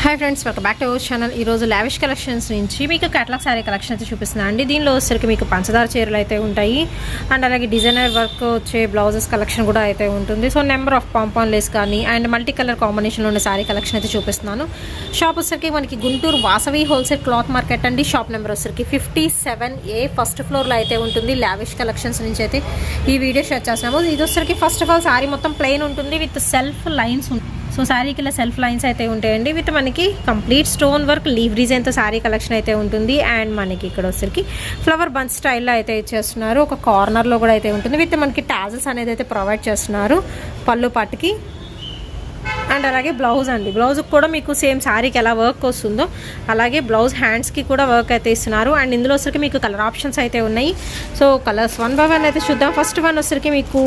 Hi friends, welcome back to our channel. ఈరోజు lavish collections నుంచి మీకు కేటలాగ్ శారీ కలెక్షన్ అయితే చూపిస్తున్నాను అండి. దీనిలో వచ్చేసరికి మీకు పంచదార చీరలు అయితే ఉంటాయి అండ్ అలాగే డిజైనర్ వర్క్ వచ్చే బ్లౌజెస్ కలెక్షన్ కూడా అయితే ఉంటుంది. సో నెంబర్ ఆఫ్ పాంపాన్ లేస్ కానీ అండ్ మల్టీ కలర్ కాంబినేషన్లో ఉన్న శారీ కలెక్షన్ అయితే చూపిస్తున్నాను. షాప్ వచ్చేసరికి మనకి Guntur Vasavi wholesale cloth market అండి. షాప్ నెంబర్ వచ్చేసరికి 57A ఫస్ట్ ఫ్లోర్లో అయితే ఉంటుంది. లావిష్ కలెక్షన్స్ నుంచి అయితే ఈ వీడియో షేర్ చేస్తున్నాము. ఇది వచ్చేసరికి ఫస్ట్ ఆఫ్ ఆల్ శారీ మొత్తం ప్లెయిన్ ఉంటుంది విత్ సెల్ఫ్ లైన్స్ ఉంటుంది. సో శారీకి ఇలా సెల్ఫ్ లైన్స్ అయితే ఉంటాయండి విత్ మనకి కంప్లీట్ స్టోన్ వర్క్ లీవ్ డిజైన్తో శారీ కలెక్షన్ అయితే ఉంటుంది. అండ్ మనకి ఇక్కడ వచ్చరికి ఫ్లవర్ బంచ్ స్టైల్లో అయితే ఇచ్చేస్తున్నారు. ఒక కార్నర్లో కూడా అయితే ఉంటుంది విత్ మనకి టాజల్స్ అనేది అయితే ప్రొవైడ్ చేస్తున్నారు పళ్ళు పట్టుకి. అండ్ అలాగే బ్లౌజ్ అండి, బ్లౌజ్కి కూడా మీకు సేమ్ శారీకి ఎలా వర్క్ వస్తుందో అలాగే బ్లౌజ్ హ్యాండ్స్కి కూడా వర్క్ అయితే ఇస్తున్నారు. అండ్ ఇందులో వచ్చరికి మీకు కలర్ ఆప్షన్స్ అయితే ఉన్నాయి. So colours one by one అయితే చూద్దాం. ఫస్ట్ వన్ వచ్చరికి మీకు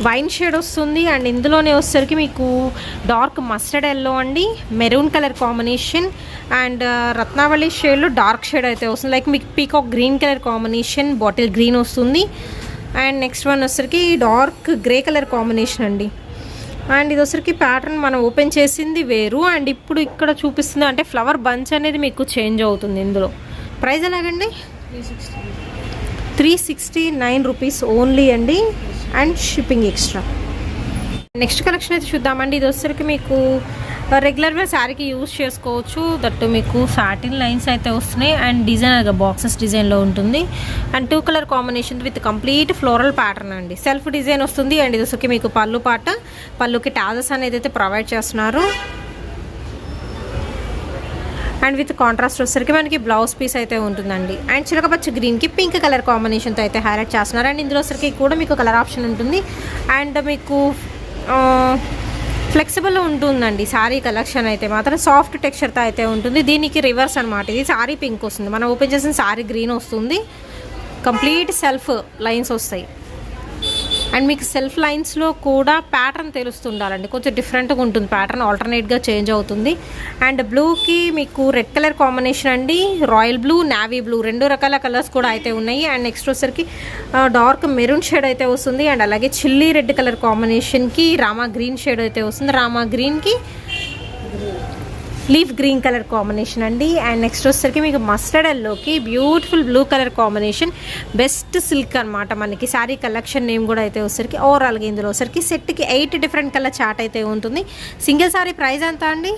వైన్ షేడ్ వస్తుంది అండ్ ఇందులోనే వచ్చేసరికి మీకు డార్క్ మస్టర్డ్ ఎల్లో అండి, మెరూన్ కలర్ కాంబినేషన్ అండ్ రత్నావళి షేడ్లో డార్క్ షేడ్ అయితే వస్తుంది. లైక్ మీకు peacock green colour combination, bottle green వస్తుంది. అండ్ నెక్స్ట్ వన్ వచ్చేసరికి డార్క్ గ్రే కలర్ కాంబినేషన్ అండి. అండ్ ఇది వచ్చరికి ప్యాటర్న్ మనం ఓపెన్ చేసింది వేరు అండ్ ఇప్పుడు ఇక్కడ చూపిస్తుంది అంటే ఫ్లవర్ బంచ్ అనేది మీకు చేంజ్ అవుతుంది. ఇందులో ప్రైస్ ఎలాగండి? 369 రూపీస్ ఓన్లీ అండి and shipping extra. Next collection అయితే చూద్దామండి. ఇది వచ్చేసరికి మీకు రెగ్యులర్గా శారీకి యూజ్ చేసుకోవచ్చు. దట్టు మీకు సాటిన్ లైన్స్ అయితే వస్తున్నాయి అండ్ డిజైనర్గా బాక్సెస్ డిజైన్లో ఉంటుంది. And 2 colour combination with complete floral pattern అండి. సెల్ఫ్ డిజైన్ వస్తుంది. అండ్ ఇది వచ్చేసరికి మీకు పళ్ళు పాట, పళ్ళుకి టాజెస్ అనేది అయితే ప్రొవైడ్ చేస్తున్నారు. అండ్ విత్ కాంట్రాస్ట్ వచ్చేసరికి మనకి బ్లౌజ్ పీస్ అయితే ఉంటుందండి. అండ్ చిలకపచ్చ గ్రీన్కి పింక్ కలర్ కాంబినేషన్తో అయితే హైలైట్ చేస్తున్నారు. అండ్ ఇందులో వచ్చరికి కూడా మీకు కలర్ ఆప్షన్ ఉంటుంది అండ్ మీకు ఫ్లెక్సిబుల్ ఉంటుందండి. శారీ కలెక్షన్ అయితే మాత్రం సాఫ్ట్ టెక్స్చర్తో అయితే ఉంటుంది. దీనికి రివర్స్ అనమాట. ఇది శారీ పింక్ వస్తుంది, మనం ఓపెన్ చేసిన శారీ గ్రీన్ వస్తుంది. కంప్లీట్ సెల్ఫ్ లైన్స్ వస్తాయి అండ్ మీకు సెల్ఫ్ లైన్స్లో కూడా ప్యాటర్న్ తెలుస్తుండాలండి. కొంచెం డిఫరెంట్గా ఉంటుంది ప్యాటర్న్, ఆల్టర్నేట్గా చేంజ్ అవుతుంది. అండ్ బ్లూకి మీకు రెడ్ కలర్ కాంబినేషన్ అండి, రాయల్ బ్లూ, నావీ బ్లూ 2 రకాల కలర్స్ కూడా అయితే ఉన్నాయి. అండ్ నెక్స్ట్ వచ్చేసరికి డార్క్ మెరూన్ షేడ్ అయితే వస్తుంది. అండ్ అలాగే చిల్లీ రెడ్ కలర్ కాంబినేషన్కి రామా గ్రీన్ షేడ్ అయితే వస్తుంది. రామా గ్రీన్కి లీఫ్ గ్రీన్ కలర్ కాంబినేషన్ అండి. అండ్ నెక్స్ట్ వచ్చేసరికి మీకు మస్టర్డ్ ఎల్లోకి beautiful blue colour combination, best silk అనమాట. మనకి శారీ కలెక్షన్ నేమ్ కూడా అయితే వచ్చేసరికి ఓవరాల్గా ఇందులో వచ్చరికి సెట్కి 8 డిఫరెంట్ కలర్ చార్ట్ అయితే ఉంటుంది. సింగిల్ శారీ ప్రైస్ ఎంత అండి?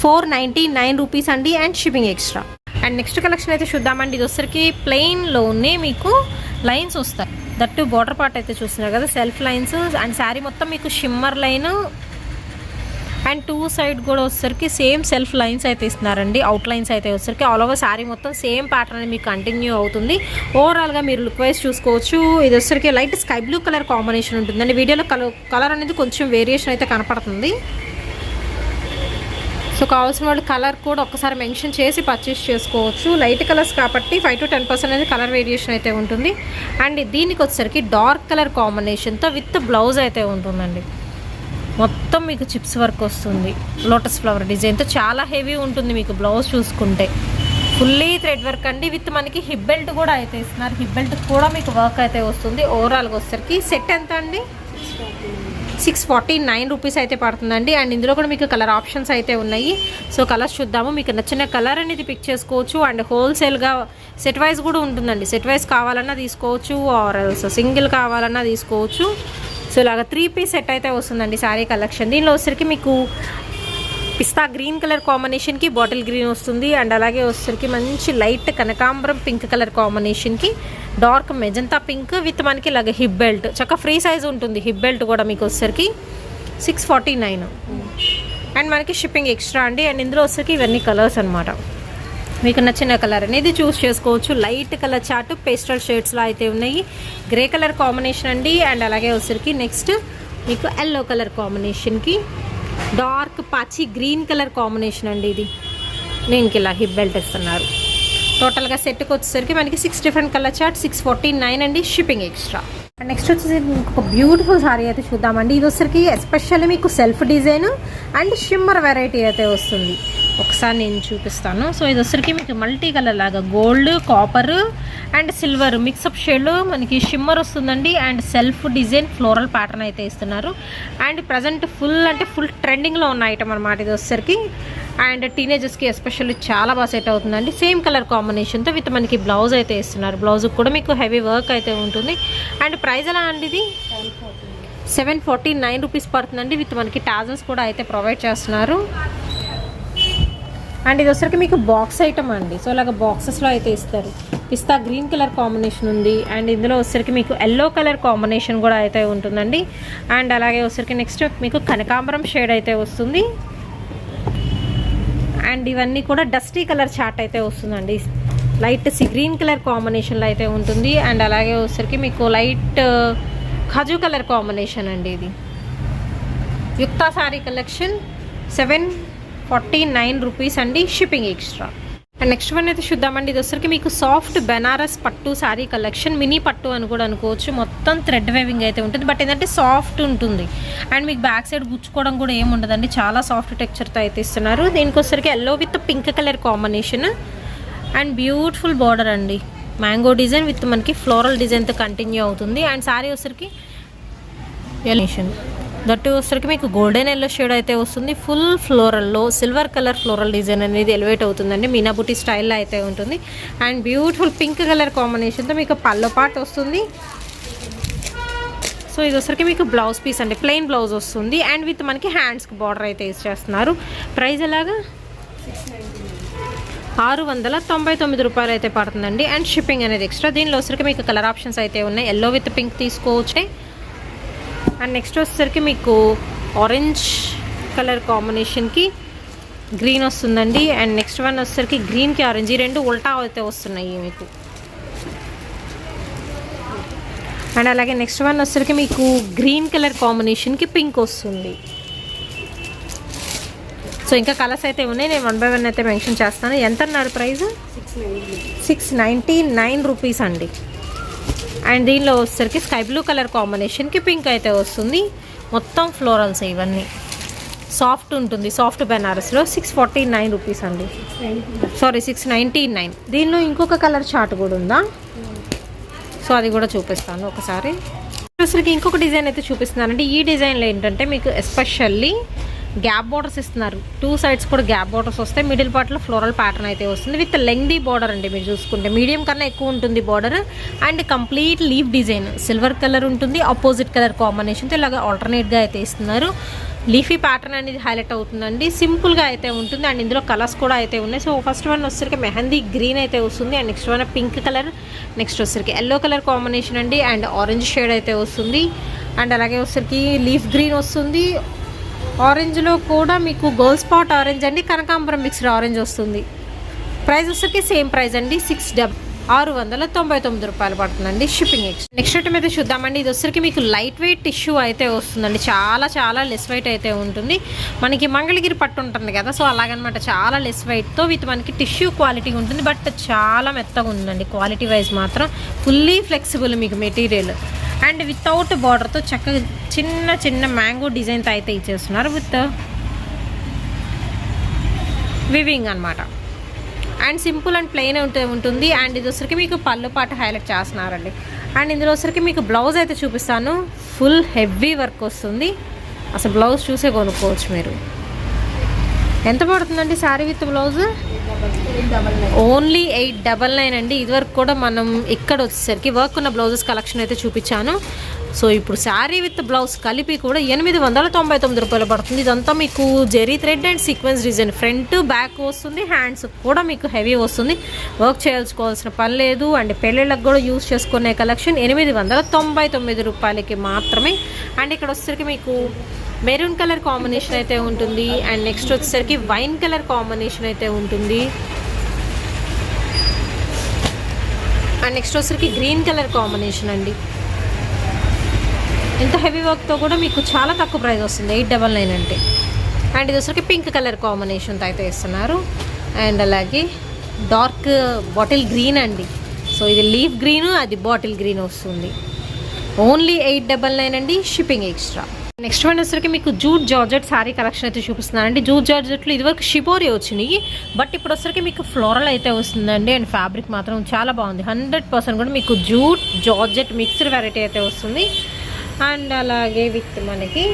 499 రూపీస్ అండి and shipping extra. And next collection అయితే చూద్దామండి. ఇది వచ్చరికి ప్లెయిన్లోనే మీకు లైన్స్ వస్తాయి. దట్టు బార్డర్ పార్ట్ అయితే చూస్తున్నారు కదా, సెల్ఫ్ లైన్స్ అండ్ శారీ మొత్తం మీకు షిమ్మర్ లైన్ అండ్ 2 సైడ్ కూడా వచ్చేసరికి సేమ్ సెల్ఫ్ లైన్స్ అయితే ఇస్తున్నారండి. అవుట్ లైన్స్ అయితే వచ్చేసరికి ఆల్ ఓవర్ శారీ మొత్తం సేమ్ ప్యాటర్న్ అనేది మీకు కంటిన్యూ అవుతుంది. ఓవరాల్గా మీరు లుక్ వైజ్ చూసుకోవచ్చు. ఇది వచ్చేసరికి light sky blue colour combination ఉంటుందండి. వీడియోలో కలర్ అనేది కొంచెం వేరియేషన్ అయితే కనపడుతుంది. సో కావాల్సిన వాళ్ళు కలర్ కూడా ఒక్కసారి మెన్షన్ చేసి పర్చేస్ చేసుకోవచ్చు. లైట్ కలర్స్ కాబట్టి 5 to 10% అనేది కలర్ వేరియేషన్ అయితే ఉంటుంది. అండ్ దీనికి వచ్చేసరికి డార్క్ కలర్ కాంబినేషన్తో విత్ బ్లౌజ్ అయితే ఉంటుందండి. మొత్తం మీకు చిప్స్ వర్క్ వస్తుంది, లోటస్ ఫ్లవర్ డిజైన్తో చాలా హెవీ ఉంటుంది. మీకు బ్లౌజ్ చూసుకుంటే ఫుల్లీ థ్రెడ్ వర్క్ అండి విత్ మనకి హిప్ బెల్ట్ కూడా అయితే ఇస్తున్నారు. హిప్ బెల్ట్ కూడా మీకు వర్క్ అయితే వస్తుంది. ఓవరాల్గా వచ్చేసరికి సెట్ ఎంత అండి? 649 రూపీస్ అయితే పడుతుందండి. అండ్ ఇందులో కూడా మీకు కలర్ ఆప్షన్స్ అయితే ఉన్నాయి. సో కలర్స్ చూద్దాము. మీకు నచ్చిన కలర్ అనేది పిక్ చేసుకోవచ్చు. అండ్ హోల్సేల్గా సెట్ వైజ్ కూడా ఉంటుందండి. సెట్ వైజ్ కావాలన్నా తీసుకోవచ్చు ఆర్ సింగిల్ కావాలన్నా తీసుకోవచ్చు. సో ఇలాగ 3 పీస్ సెట్ అయితే వస్తుందండి శారీ కలెక్షన్. దీనిలో వచ్చేసరికి మీకు పిస్తా గ్రీన్ కలర్ కాంబినేషన్కి బాటిల్ గ్రీన్ వస్తుంది. అండ్ అలాగే వచ్చేసరికి మంచి లైట్ కనకాంబరం పింక్ కలర్ కాంబినేషన్కి డార్క్ మెజంతా పింక్ విత్ మనకి ఇలాగ హిప్ బెల్ట్, చక్కగా ఫ్రీ సైజ్ ఉంటుంది. హిప్ బెల్ట్ కూడా మీకు వచ్చేసరికి 649 అండ్ మనకి షిప్పింగ్ ఎక్స్ట్రా అండి. అండ్ ఇందులో వచ్చేసరికి ఇవన్నీ కలర్స్ అనమాట. మీకు నచ్చిన కలర్ అనేది చూస్ చేసుకోవచ్చు. లైట్ కలర్ చార్ట్ పేస్టల్ షేడ్స్లో అయితే ఉన్నాయి. గ్రే కలర్ కాంబినేషన్ అండి. అండ్ అలాగే వచ్చేసరికి నెక్స్ట్ మీకు ఎల్లో కలర్ కాంబినేషన్కి డార్క్ పాచి గ్రీన్ కలర్ కాంబినేషన్ అండి. ఇది దీనికి ఇలా హిప్ బెల్ట్ ఇస్తున్నారు. టోటల్గా సెట్కి వచ్చేసరికి మనకి 6 డిఫరెంట్ కలర్ చార్ట్ 649 అండి, షిప్పింగ్ ఎక్స్ట్రా. అండ్ నెక్స్ట్ వచ్చేసి ఇంకొక బ్యూటిఫుల్ సారీ అయితే చూద్దామండి. ఇది వచ్చేసరికి ఎస్పెషల్లీ మీకు self design and shimmer variety అయితే వస్తుంది. ఒకసారి నేను చూపిస్తాను. సో ఇది వచ్చేసరికి మీకు మల్టీ కలర్ లాగా gold, copper and silver mix up షేడ్లో మనకి షిమ్మర్ వస్తుందండి. And self design floral pattern అయితే ఇస్తున్నారు. అండ్ ప్రజెంట్ ఫుల్ ట్రెండింగ్లో ఉన్న ఐటమ్ అనమాట ఇది వచ్చేసరికి. అండ్ టీనేజర్స్కి ఎస్పెషల్లీ చాలా బాగా సెట్ అవుతుందండి. సేమ్ కలర్ కాంబినేషన్తో విత్ మనకి బ్లౌజ్ అయితే ఇస్తున్నారు. బ్లౌజ్కి కూడా మీకు హెవీ వర్క్ అయితే ఉంటుంది. అండ్ ప్రైస్ ఎలా అండి ఇది 749 రూపీస్ పడుతుందండి. విత్ మనకి టాజల్స్ కూడా అయితే ప్రొవైడ్ చేస్తున్నారు. అండ్ ఇది వచ్చరికి మీకు బాక్స్ ఐటమ్ అండి. సో ఇలాగ బాక్సెస్లో అయితే ఇస్తారు. పిస్తా గ్రీన్ కలర్ కాంబినేషన్ ఉంది. అండ్ ఇందులో వచ్చరికి మీకు ఎల్లో కలర్ కాంబినేషన్ కూడా అయితే ఉంటుందండి. అండ్ అలాగే వచ్చరికి నెక్స్ట్ మీకు కనకాంబరం షేడ్ అయితే వస్తుంది. అండ్ ఇవన్నీ కూడా డస్టీ కలర్ చార్ట్ అయితే వస్తుందండి. లైట్ గ్రీన్ కలర్ కాంబినేషన్లో అయితే ఉంటుంది. అండ్ అలాగే వచ్చరికి మీకు లైట్ ఖజు కలర్ కాంబినేషన్ అండి. ఇది యుక్తా సారీ కలెక్షన్ 749 రూపీస్ అండి, shipping extra. And next one అయితే చూద్దామండి. ఇది వచ్చరికి మీకు సాఫ్ట్ బెనారస్ పట్టు శారీ కలెక్షన్, మినీ పట్టు అని కూడా అనుకోవచ్చు. మొత్తం థ్రెడ్ వేవింగ్ అయితే ఉంటుంది. బట్ ఏంటంటే సాఫ్ట్ ఉంటుంది. అండ్ మీకు బ్యాక్ సైడ్ గుచ్చుకోవడం కూడా ఏమి ఉండదండి. చాలా సాఫ్ట్ టెక్స్చర్తో అయితే ఇస్తున్నారు. దీనికి వచ్చరికి yellow with pink colour combination and beautiful border అండి. మ్యాంగో డిజైన్ విత్ మనకి ఫ్లోరల్ డిజైన్తో కంటిన్యూ అవుతుంది. అండ్ శారీ వచ్చరికి ఎలిషన్ దట్టు వచ్చరికి మీకు గోల్డెన్ ఎల్లో షేడ్ అయితే వస్తుంది. ఫుల్ ఫ్లోరల్లో సిల్వర్ కలర్ ఫ్లోరల్ డిజైన్ అనేది ఎలివేట్ అవుతుందండి. మీనాబుటీ స్టైల్లో అయితే ఉంటుంది. అండ్ బ్యూటిఫుల్ పింక్ కలర్ కాంబినేషన్తో మీకు పల్లో పార్ట్ వస్తుంది. సో ఇది వచ్చరికి మీకు బ్లౌజ్ పీస్ అండి, ప్లెయిన్ బ్లౌజ్ వస్తుంది. అండ్ విత్ మనకి హ్యాండ్స్కి బార్డర్ అయితే ఇచ్చేస్తున్నారు. ప్రైస్ ఎలాగా 699 రూపాయలు అయితే పడుతుందండి. అండ్ షిప్పింగ్ అనేది ఎక్స్ట్రా. దీనిలో వచ్చరికి మీకు కలర్ ఆప్షన్స్ అయితే ఉన్నాయి. ఎల్లో విత్ పింక్ తీసుకోవచ్చు. అండ్ నెక్స్ట్ వచ్చేసరికి మీకు ఆరెంజ్ కలర్ కాంబినేషన్కి గ్రీన్ వస్తుందండి. అండ్ నెక్స్ట్ వన్ వచ్చేసరికి గ్రీన్కి ఆరెంజ్, ఈ రెండు ఉల్టా అయితే వస్తున్నాయి మీకు. అండ్ అలాగే నెక్స్ట్ వన్ వచ్చేసరికి మీకు గ్రీన్ కలర్ కాంబినేషన్కి పింక్ వస్తుంది. సో ఇంకా కలర్స్ అయితే ఉన్నాయి. నేను 1 by 1 అయితే మెన్షన్ చేస్తాను. ఎంత అన్నారు ప్రైస్? 699 రూపీస్ అండి. అండ్ దీనిలో వచ్చేసరికి స్కై బ్లూ కలర్ కాంబినేషన్కి పింక్ అయితే వస్తుంది. మొత్తం ఫ్లోరల్స్ ఇవన్నీ సాఫ్ట్ ఉంటుంది. సాఫ్ట్ బెనారస్లో 649 రూపీస్ అండి. సారీ 699. దీనిలో ఇంకొక కలర్ చార్ట్ కూడా ఉందా? సో అది కూడా చూపిస్తాను ఒకసారి. వచ్చేసరికి ఇంకొక డిజైన్ అయితే చూపిస్తున్నానండి. ఈ డిజైన్లో ఏంటంటే మీకు ఎస్పెషల్లీ గ్యాప్ బార్డర్స్ ఇస్తున్నారు. 2 సైడ్స్ కూడా గ్యాప్ బార్డర్స్ వస్తాయి. మిడిల్ పార్ట్లో ఫ్లోరల్ ప్యాటర్న్ అయితే వస్తుంది విత్ లెంగ్దీ బార్డర్ అండి. మీరు చూసుకుంటే మీడియం కన్నా ఎక్కువ ఉంటుంది border. And complete leave design silver colour ఉంటుంది. ఆపోజిట్ కలర్ కాంబినేషన్తో ఇలాగ ఆల్టర్నేట్గా అయితే ఇస్తున్నారు. లీఫీ ప్యాటర్న్ అనేది హైలైట్ అవుతుందండి. సింపుల్గా అయితే ఉంటుంది. అండ్ ఇందులో కలర్స్ కూడా అయితే ఉన్నాయి. సో ఫస్ట్ వన్ వచ్చేసరికి మెహందీ గ్రీన్ అయితే వస్తుంది. And next one pink colour, next వచ్చేసరికి ఎల్లో కలర్ కాంబినేషన్ అండి. అండ్ ఆరెంజ్ షేడ్ అయితే వస్తుంది. అండ్ అలాగే వచ్చేసరికి లీఫ్ గ్రీన్ వస్తుంది. ఆరెంజ్లో కూడా మీకు గోల్డ్ స్పాట్ ఆరెంజ్ అండి, కనకాంబరం మిక్స్డ్ ఆరెంజ్ వస్తుంది. ప్రైస్ వచ్చరికి సేమ్ ప్రైస్ అండి, 699 రూపాయలు పడుతుందండి, షిప్పింగ్ ఎక్స్ట్రా. నెక్స్ట్ ఐటమ్ అయితే చూద్దామండి. ఇది వచ్చరికి మీకు లైట్ వెయిట్ టిష్యూ అయితే వస్తుందండి. చాలా లెస్ వెయిట్ అయితే ఉంటుంది. మనకి మంగళగిరి పట్టు ఉంటుంది కదా, సో అలాగనమాట. చాలా లెస్ వెయిట్తో విత్ మనకి టిష్యూ క్వాలిటీ ఉంటుంది. బట్ చాలా మెత్తగా ఉందండి క్వాలిటీ వైజ్ మాత్రం. ఫుల్లీ ఫ్లెక్సిబుల్ మీకు మెటీరియల్. అండ్ వితౌట్ బార్డర్తో చక్కగా చిన్న మ్యాంగో డిజైన్తో అయితే ఇచ్చేస్తున్నారు విత్ వివింగ్ అనమాట. అండ్ సింపుల్ అండ్ ప్లెయిన్ ఉంటుంది. అండ్ ఇది వచ్చరికి మీకు పళ్ళు పాట హైలైట్ చేస్తున్నారండి. అండ్ ఇందులో వచ్చరికి మీకు బ్లౌజ్ అయితే చూపిస్తాను. ఫుల్ హెవీ వర్క్ వస్తుంది. అసలు బ్లౌజ్ చూసే కొనుక్కోవచ్చు మీరు. ఎంత పడుతుందండి శారీ విత్ బ్లౌజ్? ఓన్లీ 899 అండి. ఇదివరకు కూడా మనం ఇక్కడ వచ్చేసరికి వర్క్ ఉన్న బ్లౌజెస్ కలెక్షన్ అయితే చూపించాను. సో ఇప్పుడు శారీ విత్ బ్లౌజ్ కలిపి కూడా 899 రూపాయలు పడుతుంది. ఇదంతా మీకు zari thread and sequence design. Front back వస్తుంది. హ్యాండ్స్ కూడా మీకు హెవీ వస్తుంది. వర్క్ చేయాల్సుకోవాల్సిన పని లేదు. అండ్ పెళ్ళిళ్ళకి కూడా యూజ్ చేసుకునే కలెక్షన్ 899 రూపాయలకి మాత్రమే. అండ్ ఇక్కడ వచ్చేసరికి మీకు మెరూన్ కలర్ కాంబినేషన్ అయితే ఉంటుంది. అండ్ నెక్స్ట్ వచ్చేసరికి వైన్ కలర్ కాంబినేషన్ అయితే ఉంటుంది. అండ్ నెక్స్ట్ వచ్చేసరికి గ్రీన్ కలర్ కాంబినేషన్ అండి. ఇంత హెవీ వర్క్తో కూడా మీకు చాలా తక్కువ ప్రైస్ వస్తుంది, 899 అంటే. అండ్ ఇది వచ్చరికి పింక్ కలర్ కాంబినేషన్తో అయితే ఇస్తున్నారు. అండ్ అలాగే డార్క్ బాటిల్ గ్రీన్ అండి. సో ఇది లీఫ్ గ్రీన్, అది బాటిల్ గ్రీన్ వస్తుంది. ఓన్లీ 899 అండి, షిప్పింగ్ ఎక్స్ట్రా. నెక్స్ట్ వన్ వచ్చేసరికి మీకు జూట్ జార్జెట్ శారీ కలెక్షన్ అయితే చూపిస్తున్నానండి. జూట్ జార్జెట్లో ఇదివరకు షిబోరి వచ్చినాయి, బట్ ఇప్పుడు వచ్చేసరికి మీకు ఫ్లోరల్ అయితే వస్తుందండి. అండ్ ఫ్యాబ్రిక్ మాత్రం చాలా బాగుంది. 100% కూడా మీకు జూట్ జార్జెట్ మిక్స్డ్ వెరైటీ అయితే వస్తుంది. అండ్ అలాగే విత్ మనకి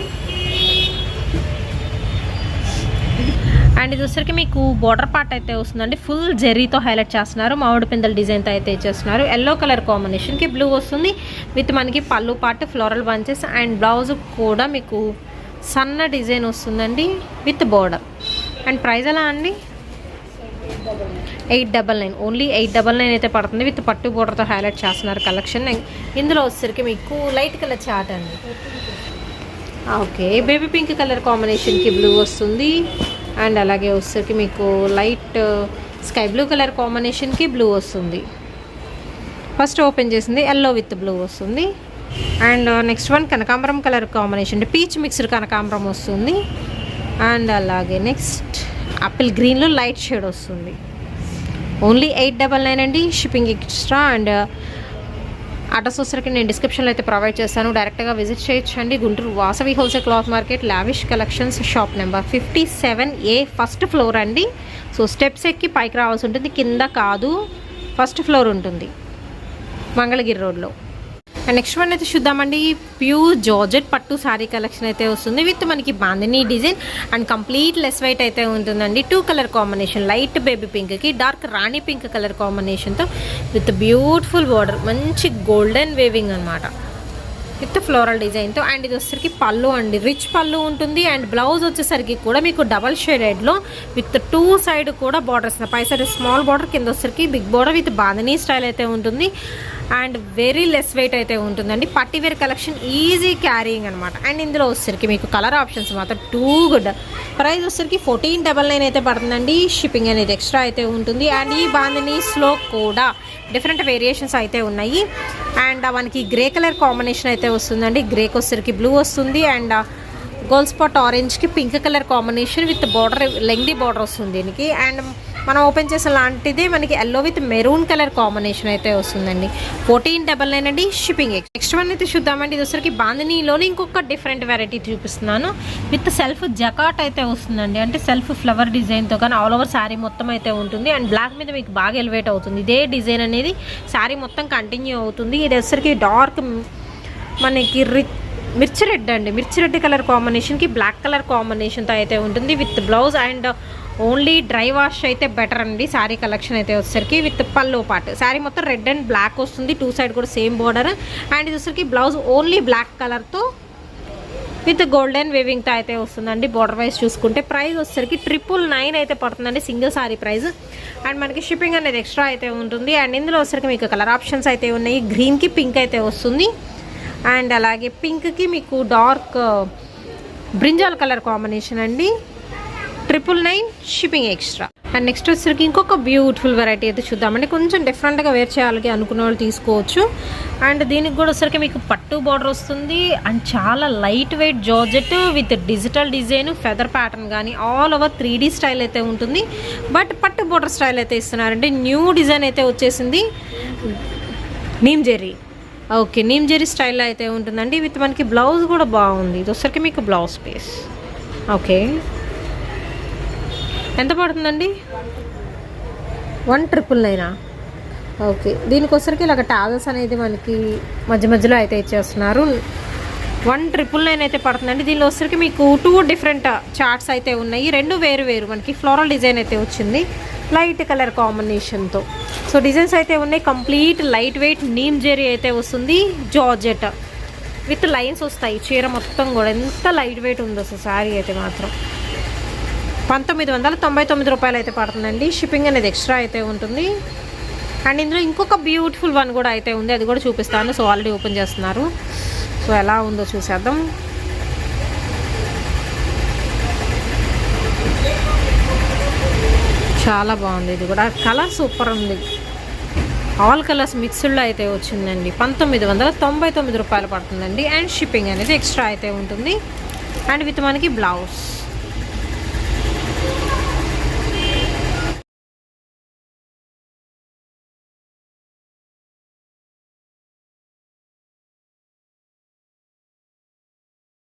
అండ్ ఇది వచ్చరికి మీకు బార్డర్ పార్ట్ అయితే వస్తుందండి. ఫుల్ జెరీతో హైలైట్ చేస్తున్నారు. మామిడి పిందెల డిజైన్తో అయితే ఇచ్చేస్తున్నారు. ఎల్లో కలర్ కాంబినేషన్కి బ్లూ వస్తుంది. విత్ మనకి పళ్ళు part floral bunches and blouse కూడా మీకు సన్న డిజైన్ వస్తుందండి విత్ బార్డర్. అండ్ ప్రైస్ ఎలా అండి? 899, ఓన్లీ 899 అయితే పడుతుంది. విత్ పట్టు బోర్డర్తో హైలైట్ చేస్తున్నారు కలెక్షన్. ఇందులో వచ్చరికి మీకు లైట్ కలర్ చార్ట్ అండి. ఓకే, బేబీ పింక్ కలర్ కాంబినేషన్కి బ్లూ వస్తుంది. అండ్ అలాగే వచ్చరికి మీకు లైట్ స్కై బ్లూ కలర్ కాంబినేషన్కి బ్లూ వస్తుంది. ఫస్ట్ ఓపెన్ చేసింది ఎల్లో విత్ బ్లూ వస్తుంది. అండ్ నెక్స్ట్ వన్ కనకాంబరం కలర్ కాంబినేషన్, పీచ్ మిక్స్డ్ కనకాంబరం వస్తుంది. అండ్ అలాగే నెక్స్ట్ ఆపిల్ గ్రీన్లో లైట్ షేడ్ వస్తుంది. ఓన్లీ 899 అండి, షిప్పింగ్ ఎక్స్ట్రా. అండ్ అడ్రస్ వచ్చరికి నేను డిస్క్రిప్షన్లో అయితే ప్రొవైడ్ చేస్తాను, డైరెక్ట్గా విజిట్ చేయొచ్చండి. Guntur Vasavi wholesale cloth market, lavish collections, shop number 57A, first floor అండి. సో స్టెప్స్ ఎక్కి పైకి రావాల్సి ఉంటుంది, కింద కాదు, ఫస్ట్ ఫ్లోర్ ఉంటుంది మంగళగిరి రోడ్లో. అండ్ నెక్స్ట్ వన్ అయితే చూద్దామండి. ప్యూర్ జార్జెట్ పట్టు శారీ కలెక్షన్ అయితే వస్తుంది విత్ మనకి bandhani design and complete lace white అయితే ఉంటుందండి. 2 కలర్ కాంబినేషన్, లైట్ బేబీ పింక్కి డార్క్ రాణి పింక్ కలర్ కాంబినేషన్తో విత్ బ్యూటిఫుల్ బార్డర్, మంచి గోల్డెన్ వేవింగ్ అనమాట విత్ ఫ్లోరల్ డిజైన్తో. అండ్ ఇది వచ్చేసరికి పళ్ళు అండి, రిచ్ పళ్ళు ఉంటుంది. అండ్ బ్లౌజ్ వచ్చేసరికి కూడా మీకు డబల్ షేడెడ్లో విత్ 2 సైడ్ కూడా బార్డర్స్, పై సైడ్ స్మాల్ బార్డర్, కింద వచ్చేసరికి big border with bandhani style అయితే ఉంటుంది. అండ్ వెరీ లెస్ వెయిట్ అయితే ఉంటుందండి. పట్టివేర్ కలెక్షన్, ఈజీ క్యారీయింగ్ అనమాట. అండ్ ఇందులో వచ్చేసరికి మీకు కలర్ ఆప్షన్స్ మాత్రం టూ గుడ్. ప్రైస్ వచ్చేసరికి 1499 అయితే పడుతుందండి, షిప్పింగ్ అనేది ఎక్స్ట్రా అయితే ఉంటుంది. అండ్ ఈ బాందినీస్లో కూడా డిఫరెంట్ వేరియేషన్స్ అయితే ఉన్నాయి. అండ్ మనకి గ్రే కలర్ కాంబినేషన్ అయితే వస్తుందండి. గ్రేకి వచ్చేసరికి బ్లూ వస్తుంది. అండ్ గోల్డ్ స్పాట్ ఆరెంజ్కి pink colour combination with border, lengthy border వస్తుంది దీనికి. అండ్ మనం ఓపెన్ చేసిన లాంటిదే మనకి yellow with maroon colour combination అయితే వస్తుందండి. 1499 అండి, షిప్పింగ్. నెక్స్ట్ వన్ అయితే చూద్దామండి. ఇది వచ్చరికి బాందినీలోనే ఇంకొక డిఫరెంట్ వెరైటీ చూపిస్తున్నాను. విత్ సెల్ఫ్ జకాట్ అయితే వస్తుందండి, అంటే సెల్ఫ్ ఫ్లవర్ డిజైన్తో కానీ ఆల్ ఓవర్ శారీ మొత్తం అయితే ఉంటుంది. అండ్ బ్లాక్ మీద మీకు బాగా ఎలివేట్ అవుతుంది. ఇదే డిజైన్ అనేది శారీ మొత్తం కంటిన్యూ అవుతుంది. ఇది వచ్చరికి డార్క్ మనకి మిర్చి రెడ్ అండి, మిర్చి రెడ్ కలర్ కాంబినేషన్కి బ్లాక్ కలర్ కాంబినేషన్తో అయితే ఉంటుంది with blouse. And only dry wash అయితే బెటర్ అండి. శారీ కలెక్షన్ అయితే వచ్చేసరికి విత్ పల్లో పార్ట్, శారీ మొత్తం రెడ్ అండ్ బ్లాక్ వస్తుంది, 2 సైడ్ కూడా సేమ్ బార్డర్. అండ్ ఇది వచ్చేసరికి బ్లౌజ్ ఓన్లీ బ్లాక్ కలర్తో విత్ గోల్డెన్ వేవింగ్తో అయితే వస్తుందండి. బార్డర్ వైజ్ చూసుకుంటే ప్రైస్ వచ్చేసరికి 999 అయితే పడుతుందండి, సింగిల్ శారీ ప్రైస్. అండ్ మనకి షిప్పింగ్ అనేది ఎక్స్ట్రా అయితే ఉంటుంది. అండ్ ఇందులో వచ్చేసరికి మీకు కలర్ ఆప్షన్స్ అయితే ఉన్నాయి. గ్రీన్కి పింక్ అయితే వస్తుంది. అండ్ అలాగే పింక్కి మీకు డార్క్ బ్రింజాల్ కలర్ కాంబినేషన్ అండి, 999, షిప్పింగ్ ఎక్స్ట్రా. అండ్ నెక్స్ట్ వచ్చేసరికి ఇంకొక బ్యూటిఫుల్ వెరైటీ అయితే చూద్దామండి. కొంచెం డిఫరెంట్గా వేర్ చేయాలి అనుకున్న వాళ్ళు తీసుకోవచ్చు. అండ్ దీనికి కూడా వచ్చేసరికి మీకు పట్టు బార్డర్ వస్తుంది. అండ్ చాలా light weight georgette with digital design, feather pattern కానీ ఆల్ ఓవర్ 3D స్టైల్ అయితే ఉంటుంది. బట్ పట్టు బార్డర్ స్టైల్ అయితే ఇస్తున్నారండి. న్యూ డిజైన్ అయితే వచ్చేసింది, neem Jerry. Okay, neem Jerry స్టైల్లో అయితే ఉంటుందండి. విత్ మనకి బ్లౌజ్ కూడా బాగుంది. ఇది వచ్చరికి మీకు బ్లౌజ్ పీస్. ఓకే, ఎంత పడుతుందండి? 1999. ఓకే, దీనికి వచ్చరికి ఇలాగ టాజల్స్ అనేది మనకి మధ్య మధ్యలో అయితే ఇచ్చేస్తున్నారు. 1999 అయితే పడుతుందండి. దీనిలో వచ్చరికి మీకు 2 డిఫరెంట్ చార్ట్స్ అయితే ఉన్నాయి. 2 వేరు వేరు మనకి ఫ్లోరల్ డిజైన్ అయితే వచ్చింది లైట్ కలర్ కాంబినేషన్తో. సో డిజైన్స్ అయితే ఉన్నాయి. Complete light weight neem zari అయితే వస్తుంది, జార్జెట్ విత్ లైన్స్ వస్తాయి. చీర మొత్తం కూడా ఎంత లైట్ వెయిట్ ఉందో అసలు శారీ అయితే మాత్రం. 1999 రూపాయలు అయితే పడుతుందండి, షిప్పింగ్ అనేది ఎక్స్ట్రా అయితే ఉంటుంది. అండ్ ఇందులో ఇంకొక బ్యూటిఫుల్ వన్ కూడా అయితే ఉంది, అది కూడా చూపిస్తాను. సో ఆల్రెడీ ఓపెన్ చేస్తున్నారు, సో ఎలా ఉందో చూసేద్దాం. చాలా బాగుంది, ఇది కూడా కలర్ సూపర్ ఉంది. ఆల్ కలర్స్ మిక్స్డ్లో అయితే వచ్చిందండి. 1999 రూపాయలు పడుతుందండి. అండ్ షిప్పింగ్ అనేది ఎక్స్ట్రా అయితే ఉంటుంది. అండ్ విత్ మనకి బ్లౌజ్.